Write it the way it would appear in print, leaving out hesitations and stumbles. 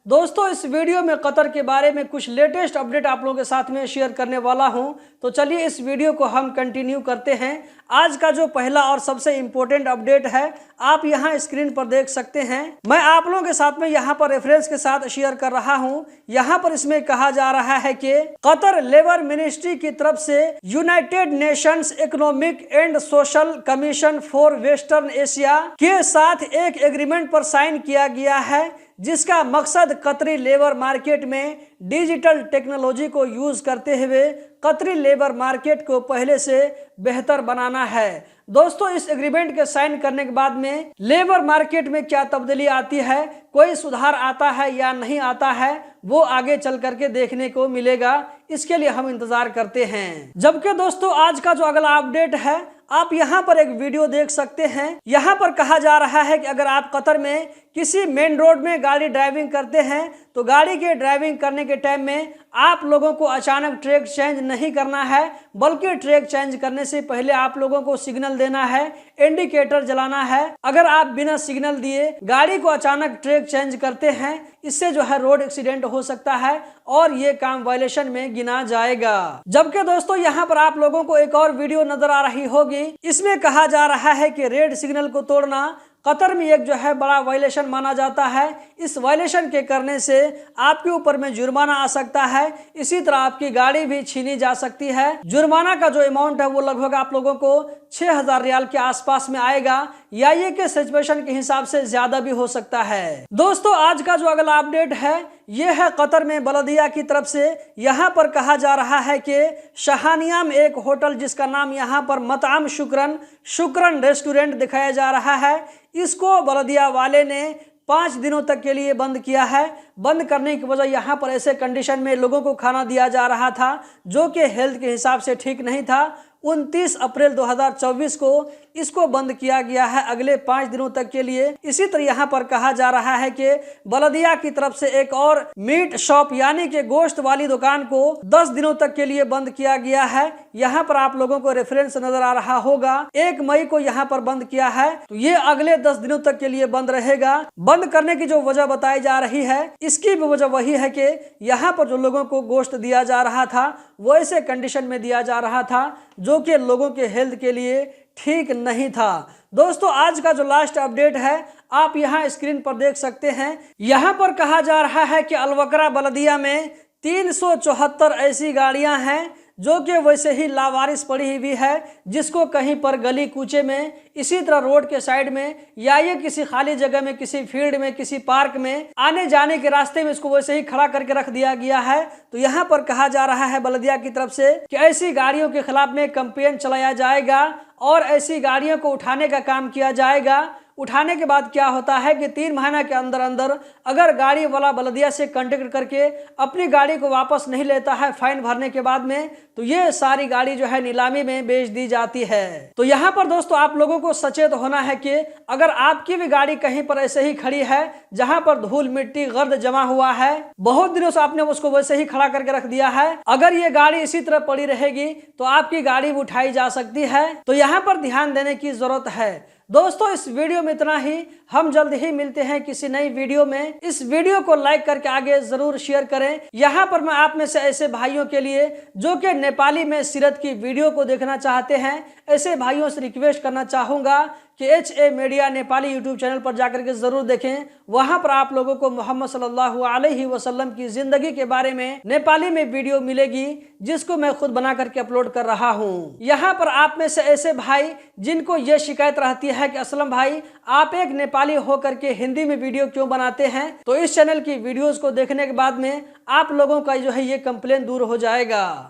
दोस्तों इस वीडियो में कतर के बारे में कुछ लेटेस्ट अपडेट आप लोगों के साथ में शेयर करने वाला हूं। तो चलिए इस वीडियो को हम कंटिन्यू करते हैं। आज का जो पहला और सबसे इम्पोर्टेंट अपडेट है आप यहां स्क्रीन पर देख सकते हैं। मैं आप लोगों के साथ में यहां पर रेफरेंस के साथ शेयर कर रहा हूं। यहां पर इसमें कहा जा रहा है कि कतर लेबर मिनिस्ट्री की तरफ से United Nations economic and social commission for western Asia के साथ एक एग्रीमेंट पर साइन किया गया है, जिसका मकसद कतरी लेबर मार्केट में डिजिटल टेक्नोलॉजी को यूज करते हुए कतरी लेबर मार्केट को पहले से बेहतर बनाना है। दोस्तों इस एग्रीमेंट के साइन करने के बाद में लेबर मार्केट में क्या तब्दीली आती है, कोई सुधार आता है या नहीं आता है, वो आगे चल करके देखने को मिलेगा। इसके लिए हम इंतजार करते हैं। जबकि दोस्तों आज का जो अगला अपडेट है आप यहाँ पर एक वीडियो देख सकते हैं। यहाँ पर कहा जा रहा है कि अगर आप कतर में किसी मेन रोड में गाड़ी ड्राइविंग करते हैं तो गाड़ी के ड्राइविंग करने के टाइम में आप लोगों को अचानक ट्रैक चेंज नहीं करना है, बल्कि ट्रैक चेंज करने से पहले आप लोगों को सिग्नल देना है, इंडिकेटर जलाना है। अगर आप बिना सिग्नल दिए गाड़ी को अचानक ट्रैक चेंज करते हैं, इससे जो है रोड एक्सीडेंट हो सकता है और ये काम वायलेशन में गिना जाएगा। जबकि दोस्तों यहाँ पर आप लोगों को एक और वीडियो नजर आ रही होगी। इसमें कहा जा रहा है कि रेड सिग्नल को तोड़ना कतर में एक जो है बड़ा वायलेशन माना जाता है। इस वायलेशन के करने से आपके ऊपर में जुर्माना आ सकता है, इसी तरह आपकी गाड़ी भी छीनी जा सकती है। जुर्माना का जो अमाउंट है वो लगभग आप लोगों को 6000 रियाल के आसपास में आएगा, या ये के सिचुएशन के हिसाब से ज्यादा भी हो सकता है। दोस्तों आज का जो अगला अपडेट है ये है कतर में बलदिया की तरफ से। यहाँ पर कहा जा रहा है कि शहानिया में एक होटल जिसका नाम यहाँ पर मताम शुक्रन रेस्टोरेंट दिखाया जा रहा है, इसको बलदिया वाले ने 5 दिनों तक के लिए बंद किया है। बंद करने की वजह यहाँ पर ऐसे कंडीशन में लोगों को खाना दिया जा रहा था जो कि हेल्थ के हिसाब से ठीक नहीं था। 29 अप्रैल 2024 को इसको बंद किया गया है अगले 5 दिनों तक के लिए। इसी तरह यहाँ पर कहा जा रहा है कि बलदिया की तरफ से एक और मीट शॉप यानी कि गोश्त वाली दुकान को 10 दिनों तक के लिए बंद किया गया है। यहाँ पर आप लोगों को रेफरेंस नजर आ रहा होगा, 1 मई को यहाँ पर बंद किया है, तो ये अगले 10 दिनों तक के लिए बंद रहेगा। बंद करने की जो वजह बताई जा रही है इसकी भी वजह वही है कि यहाँ पर जो लोगों को गोश्त दिया जा रहा था वो ऐसे कंडीशन में दिया जा रहा था जो कि लोगों के हेल्थ के लिए ठीक नहीं था। दोस्तों आज का जो लास्ट अपडेट है आप यहाँ स्क्रीन पर देख सकते हैं। यहाँ पर कहा जा रहा है कि अलवकरा बलदिया में 374 ऐसी गाड़ियां हैं जो कि वैसे ही लावारिस पड़ी हुई है, जिसको कहीं पर गली कूचे में, इसी तरह रोड के साइड में, या ये किसी खाली जगह में, किसी फील्ड में, किसी पार्क में आने जाने के रास्ते में इसको वैसे ही खड़ा करके रख दिया गया है। तो यहाँ पर कहा जा रहा है बलदिया की तरफ से कि ऐसी गाड़ियों के खिलाफ में कैंपेन चलाया जाएगा और ऐसी गाड़ियों को उठाने का काम किया जाएगा। उठाने के बाद क्या होता है कि 3 महीना के अंदर अंदर अगर गाड़ी वाला बलदिया से कांटेक्ट करके अपनी गाड़ी को वापस नहीं लेता है फाइन भरने के बाद में, तो ये सारी गाड़ी जो है नीलामी में बेच दी जाती है। तो यहाँ पर दोस्तों आप लोगों को सचेत होना है कि अगर आपकी भी गाड़ी कहीं पर ऐसे ही खड़ी है जहां पर धूल मिट्टी गर्द जमा हुआ है, बहुत दिनों से आपने उसको वैसे ही खड़ा करके रख दिया है, अगर ये गाड़ी इसी तरह पड़ी रहेगी तो आपकी गाड़ी भी उठाई जा सकती है। तो यहाँ पर ध्यान देने की जरूरत है। दोस्तों इस वीडियो में इतना ही। हम जल्द ही मिलते हैं किसी नई वीडियो में। इस वीडियो को लाइक करके आगे जरूर शेयर करें। यहाँ पर मैं आप में से ऐसे भाइयों के लिए जो कि नेपाली में सीरत की वीडियो को देखना चाहते हैं, ऐसे भाइयों से रिक्वेस्ट करना चाहूंगा कि HA media Nepali YouTube channel पर जाकर के जरूर देखें। वहां पर आप लोगों को मोहम्मद सल्लल्लाहु अलैहि वसल्लम की जिंदगी के बारे में नेपाली में वीडियो मिलेगी, जिसको मैं खुद बना करके अपलोड कर रहा हूं। यहाँ पर आप में से ऐसे भाई जिनको ये शिकायत रहती है कि असलम भाई आप एक नेपाली होकर के हिंदी में वीडियो क्यों बनाते हैं, तो इस चैनल की वीडियोस को देखने के बाद में आप लोगों का जो है ये कंप्लेन दूर हो जाएगा।